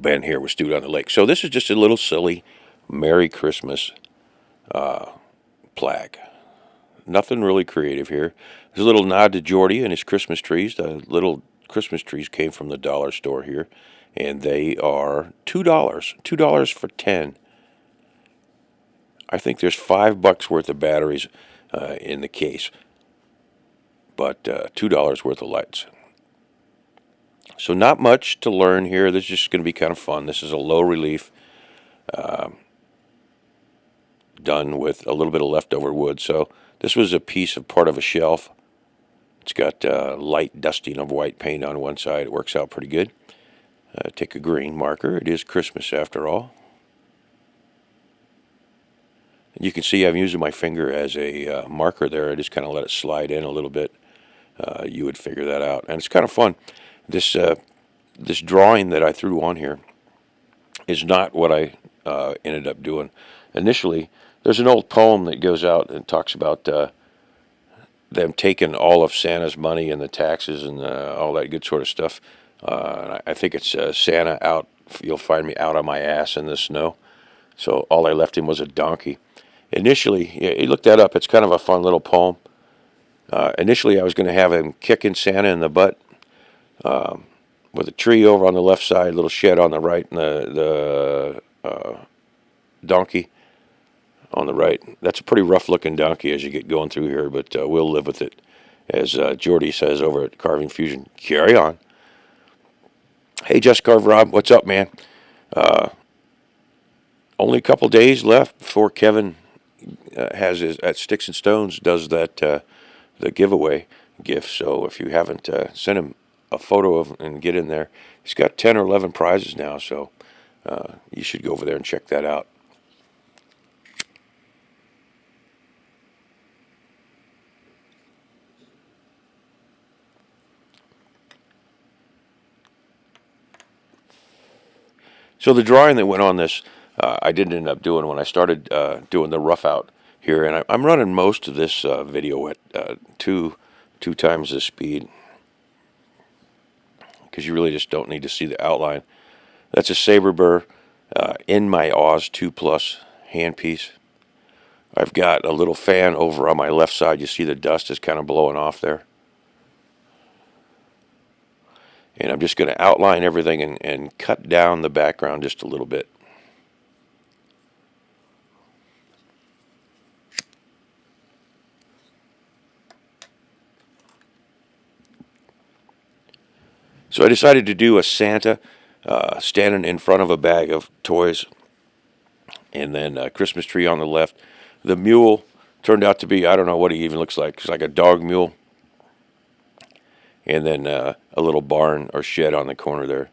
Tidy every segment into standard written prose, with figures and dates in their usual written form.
been here was stewed on the lake. So this is just a little silly Merry Christmas plaque. Nothing really creative here. There's a little nod to Jordy and his Christmas trees. The little Christmas trees came from the dollar store here, and they are $2. $2 for 10. I think there's $5 worth of batteries in the case, but $2 worth of lights. So not much to learn here. This is just going to be kind of fun. This is a low relief, done with a little bit of leftover wood. So this was a piece of part of a shelf. It's got light dusting of white paint on one side. It works out pretty good. Take a green marker. It is Christmas after all. And you can see I'm using my finger as a marker there. I just kind of let it slide in a little bit. You would figure that out. And it's kind of fun. This drawing that I threw on here is not what I ended up doing. Initially, there's an old poem that goes out and talks about them taking all of Santa's money and the taxes and all that good sort of stuff. I think it's Santa out, you'll find me out on my ass in the snow. So all I left him was a donkey. Initially, you look that up, it's kind of a fun little poem. Initially, I was going to have him kicking Santa in the butt with a tree over on the left side, a little shed on the right, and the donkey on the right. That's a pretty rough-looking donkey as you get going through here, but we'll live with it. As Jordy says over at Carving Fusion, carry on. Hey, Just Carve Rob, what's up, man? Only a couple days left before Kevin has his, at Sticks and Stones, does that the giveaway gift. So if you haven't sent him a photo of and get in there, he's got 10 or 11 prizes now. So you should go over there and check that out. So the drawing that went on this, I didn't end up doing when I started doing the rough out here, and I'm running most of this video at two times the speed because you really just don't need to see the outline. That's a Sabre burr in my Oz 2 Plus handpiece. I've got a little fan over on my left side. You see the dust is kind of blowing off there. And I'm just going to outline everything and cut down the background just a little bit. So I decided to do a Santa standing in front of a bag of toys, and then a Christmas tree on the left. The mule turned out to be, I don't know what he even looks like. It's like a dog mule. And then a little barn or shed on the corner there.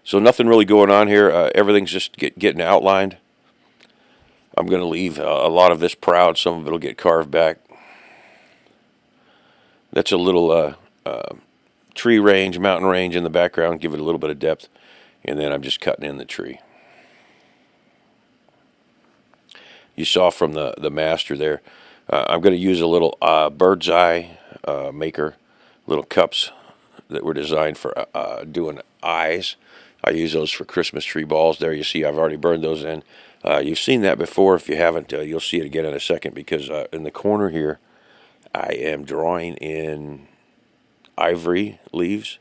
So nothing really going on here. Everything's just getting outlined. I'm going to leave a lot of this proud. Some of it will get carved back. That's a little tree range, mountain range in the background. Give it a little bit of depth. And then I'm just cutting in the tree. You saw from the master there. I'm going to use a little bird's eye maker, little cups that were designed for doing eyes. I use those for Christmas tree balls. There you see I've already burned those in. You've seen that before. If you haven't, you'll see it again in a second because in the corner here, I am drawing in ivory leaves,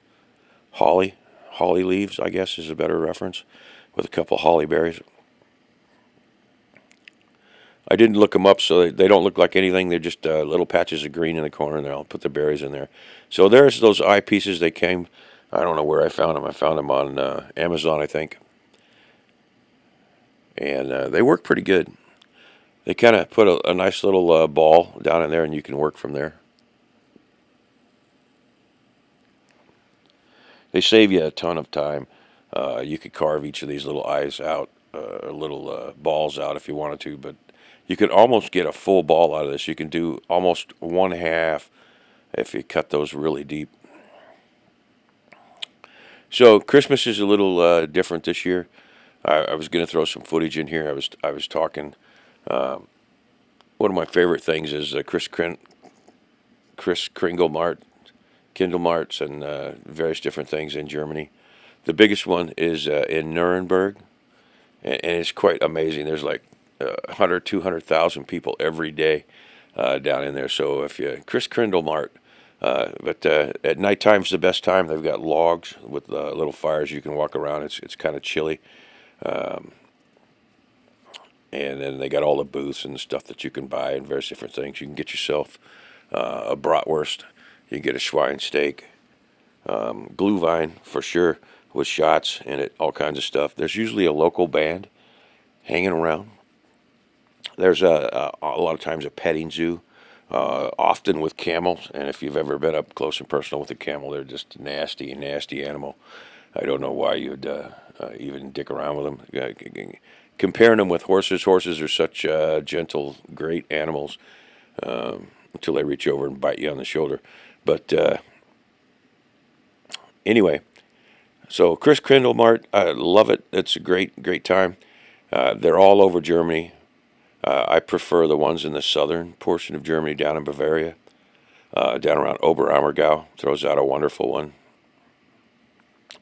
holly leaves, I guess is a better reference, with a couple holly berries. I didn't look them up, so they don't look like anything. They're just little patches of green in the corner, and I'll put the berries in there. So there's those eye pieces. They came, I don't know where I found them. I found them on Amazon, I think. And they work pretty good. They kind of put a nice little ball down in there, and you can work from there. They save you a ton of time. You could carve each of these little eyes out, little balls out if you wanted to, but you could almost get a full ball out of this. You can do almost 1/2 if you cut those really deep. So Christmas is a little different this year. I was going to throw some footage in here. I was talking One of my favorite things is Chris Kringle Mart, Kindle Marts, and various different things in Germany. The biggest one is in Nuremberg, and it's quite amazing. There's like 100, 200,000 people every day down in there. So if you Chris Kringle Mart, but at nighttime's the best time. They've got logs with little fires you can walk around. It's kind of chilly, and then they got all the booths and stuff that you can buy and various different things. You can get yourself a bratwurst. You can get a Schwein steak, Glühwein for sure, with shots in it, all kinds of stuff. There's usually a local band hanging around. There's a lot of times a petting zoo, often with camels. And if you've ever been up close and personal with a camel, they're just nasty, nasty animal. I don't know why you'd even dick around with them. Comparing them with horses, horses are such gentle, great animals until they reach over and bite you on the shoulder. But anyway, so Chris Mart, I love it. It's a great, great time. They're all over Germany. I prefer the ones in the southern portion of Germany, down in Bavaria, down around Oberammergau. Throws out a wonderful one,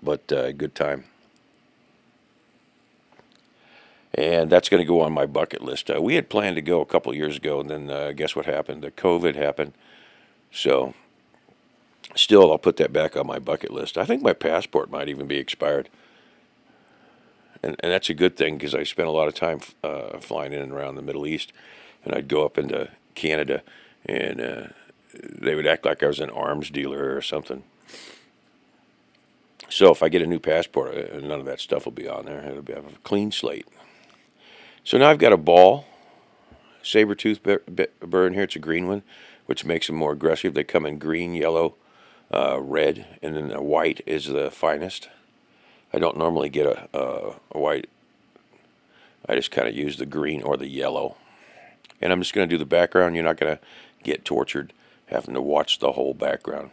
but good time. And that's going to go on my bucket list. We had planned to go a couple years ago, and then guess what happened? The COVID happened. So still, I'll put that back on my bucket list. I think my passport might even be expired. And that's a good thing because I spent a lot of time flying in and around the Middle East. And I'd go up into Canada, and they would act like I was an arms dealer or something. So if I get a new passport, none of that stuff will be on there. It'll be a clean slate. So now I've got a ball, saber-tooth bird here. It's a green one, which makes them more aggressive. They come in green, yellow, red, and then the white is the finest. I don't normally get a white. I just kind of use the green or the yellow. And I'm just going to do the background. You're not going to get tortured having to watch the whole background.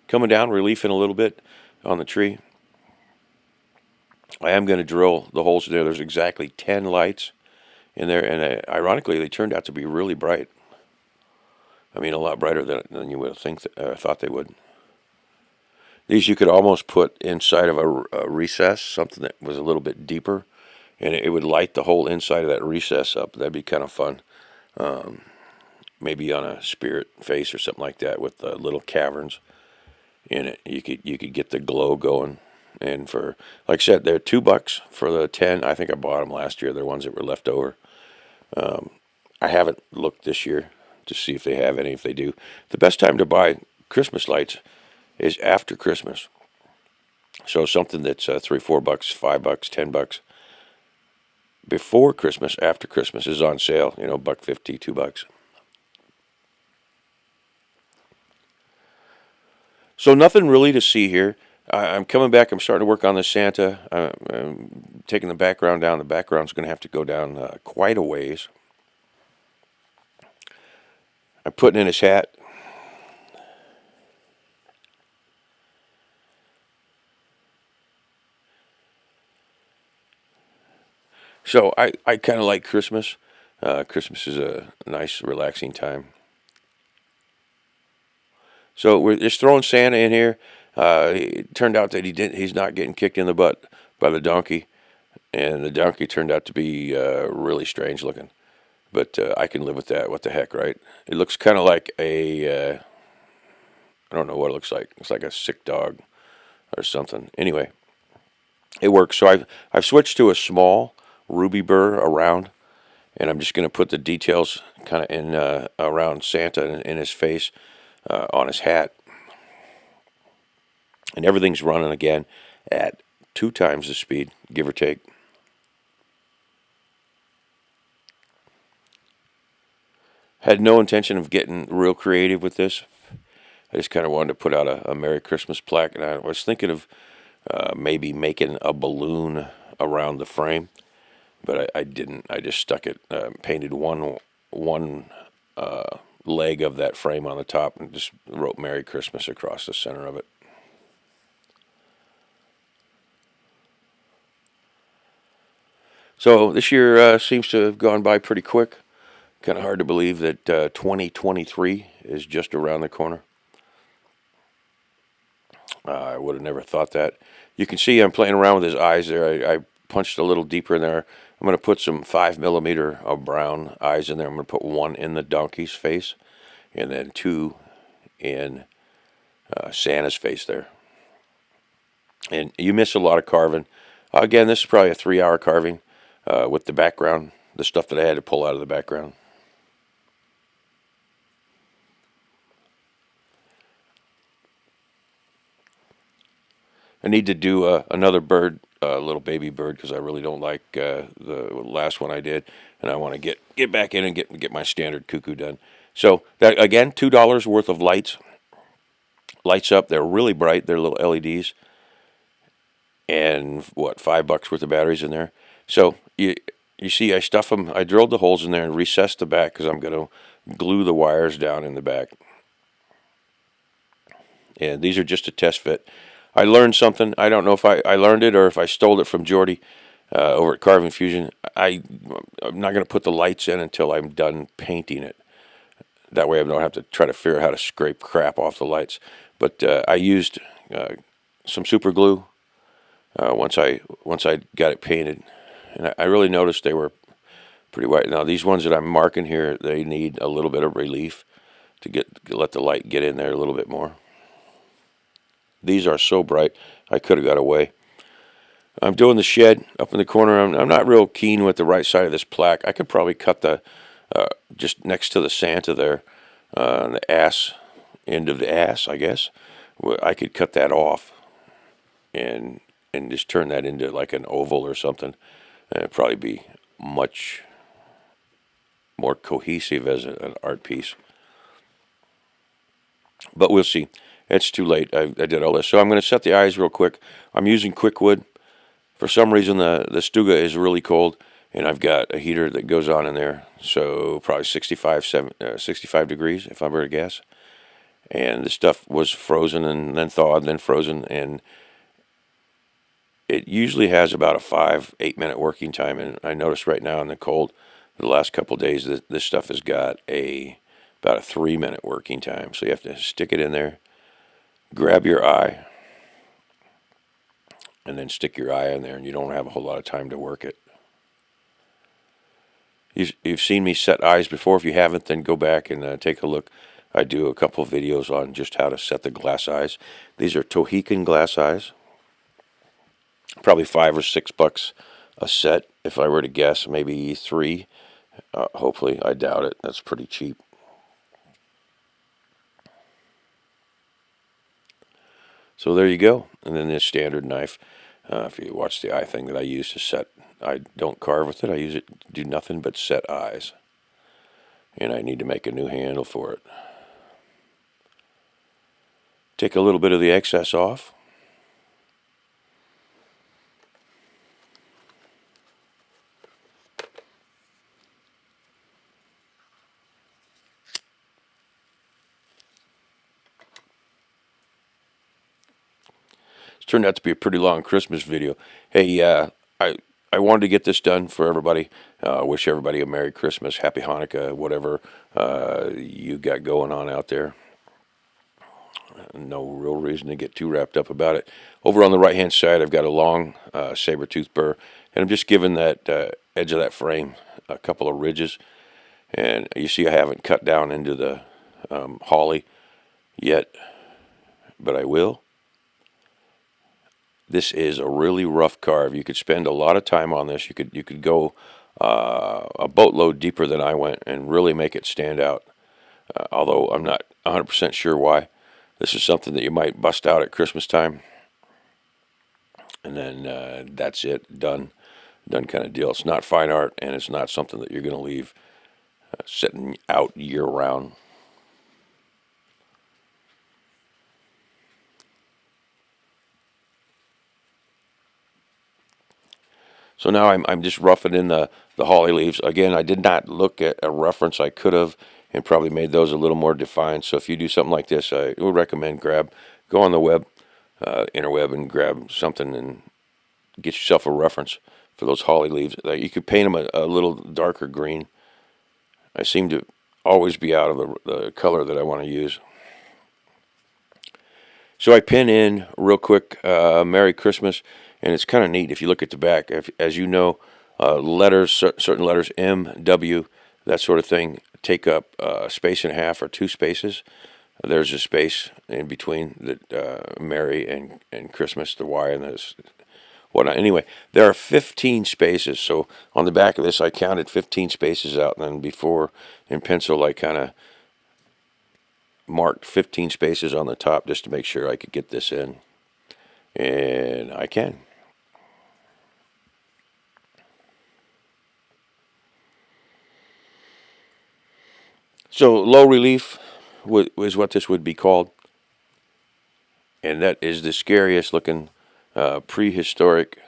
Coming down, reliefing a little bit on the tree. I am going to drill the holes there. There's exactly 10 lights in there, and ironically, they turned out to be really bright. I mean, a lot brighter than you would think thought they would. These you could almost put inside of a recess, something that was a little bit deeper, and it would light the whole inside of that recess up. That'd be kind of fun. Maybe on a spirit face or something like that with little caverns in it. You could get the glow going. And for, like I said, they're $2 for the 10. I think I bought them last year. They're ones that were left over. I haven't looked this year to see if they have any. If they do, the best time to buy Christmas lights is after Christmas. So something that's $3, $4, $5, $10 before Christmas, after Christmas is on sale. $1.50, $2. So nothing really to see here. I'm coming back. I'm starting to work on the Santa. I'm taking the background down. The background's going to have to go down quite a ways. I'm putting in his hat. So I kind of like Christmas. Christmas is a nice, relaxing time. So we're just throwing Santa in here. It turned out that he's not getting kicked in the butt by the donkey, and the donkey turned out to be really strange looking. But I can live with that. What the heck, right? It looks kind of like I don't know what it looks like. It's like a sick dog or something. Anyway, it works. So I've switched to a small ruby burr around, and I'm just going to put the details kind of in around Santa in his face, on his hat, and everything's running again at 2 times the speed, give or take. Had no intention of getting real creative with this. I just kind of wanted to put out a Merry Christmas plaque, and I was thinking of maybe making a balloon around the frame, but I didn't. I just stuck it, painted one leg of that frame on the top, and just wrote Merry Christmas across the center of it. So this year seems to have gone by pretty quick. Kind of hard to believe that 2023 is just around the corner. I would have never thought that. You can see I'm playing around with his eyes there. I punched a little deeper in there. I'm going to put some 5mm of brown eyes in there. I'm going to put one in the donkey's face and then two in Santa's face there. And you miss a lot of carving. Again, this is probably a 3-hour carving with the background, the stuff that I had to pull out of the background. I need to do another bird, a little baby bird, because I really don't like the last one I did, and I want to get back in and get my standard cuckoo done. So that again, $2 worth of lights up. They're really bright. They're little LEDs, and what, $5 worth of batteries in there. So you see, I stuff them. I drilled the holes in there and recessed the back because I'm going to glue the wires down in the back. And these are just a test fit. I learned something. I don't know if I learned it or if I stole it from Jordy over at Carving Fusion. I'm not going to put the lights in until I'm done painting it. That way I don't have to try to figure out how to scrape crap off the lights. But I used some super glue once I got it painted, and I really noticed they were pretty white. Now these ones that I'm marking here, they need a little bit of relief to let the light get in there a little bit more. These are so bright, I could have got away. I'm doing the shed up in the corner. I'm not real keen with the right side of this plaque. I could probably cut the just next to the Santa there, the ass end of the ass, I guess. I could cut that off and just turn that into like an oval or something. And it'd probably be much more cohesive as an art piece. But we'll see. It's too late. I did all this. So I'm going to set the eyes real quick. I'm using quick wood. For some reason, the Stuga is really cold, and I've got a heater that goes on in there. So probably 65 degrees, if I were to guess. And the stuff was frozen and then thawed, then frozen. And it usually has about a 5-8 minute working time. And I noticed right now in the cold, the last couple of days, that this stuff has got about a 3-minute working time. So you have to stick it in there. Grab your eye and then stick your eye in there, and you don't have a whole lot of time to work it. You've seen me set eyes before. If you haven't, then go back and take a look. I do a couple of videos on just how to set the glass eyes. These are Tohican glass eyes. Probably $5 or $6 a set, if I were to guess. Maybe 3. Hopefully, I doubt it. That's pretty cheap. So there you go. And then this standard knife. If you watch the eye thing that I use to set, I don't carve with it. I use it to do nothing but set eyes. And I need to make a new handle for it. Take a little bit of the excess off. Turned out to be a pretty long Christmas video. Hey, I wanted to get this done for everybody. Wish everybody a Merry Christmas, Happy Hanukkah, whatever you got going on out there. No real reason to get too wrapped up about it. Over on the right-hand side, I've got a long saber-tooth burr, and I'm just giving that edge of that frame a couple of ridges. And you see I haven't cut down into the holly yet, but I will. This is a really rough carve. You could spend a lot of time on this. You could go a boatload deeper than I went and really make it stand out. Although I'm not 100% sure why. This is something that you might bust out at Christmas time. And then that's it. Done kind of deal. It's not fine art, and it's not something that you're going to leave sitting out year-round. So now I'm just roughing in the holly leaves. Again, I did not look at a reference. I could have and probably made those a little more defined. So if you do something like this, I would recommend go on the web, interweb, and grab something and get yourself a reference for those holly leaves. You could paint them a little darker green. I seem to always be out of the color that I want to use. So I pin in real quick, Merry Christmas, and it's kind of neat if you look at the back. As you know, letters, certain letters, M, W, that sort of thing, take up a space and a half or 2 spaces. There's a space in between the Merry and Christmas, the Y and this whatnot. Anyway, there are 15 spaces. So on the back of this, I counted 15 spaces out, and then before in pencil, I kind of marked 15 spaces on the top just to make sure I could get this in. And I can. So low relief is what this would be called. And that is the scariest looking prehistoric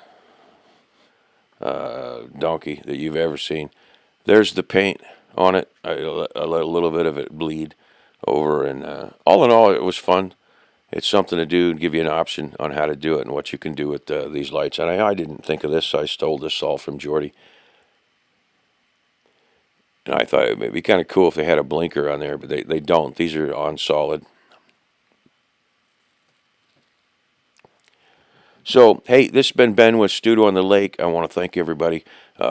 donkey that you've ever seen. There's the paint on it. I let a little bit of it bleed over. And all in all, it was fun. It's something to do and give you an option on how to do it and what you can do with these lights. And I didn't think of this. I stole this all from Jordy. And I thought it would be kind of cool if they had a blinker on there, but they don't. These are on solid. So, hey, this has been Ben with Studio on the Lake. I want to thank everybody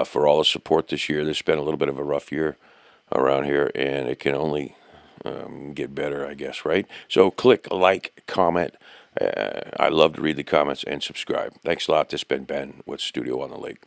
for all the support this year. This has been a little bit of a rough year around here, and it can only get better, I guess, right? So click like, comment. I love to read the comments and subscribe. Thanks a lot. This has been Ben with Studio on the Lake.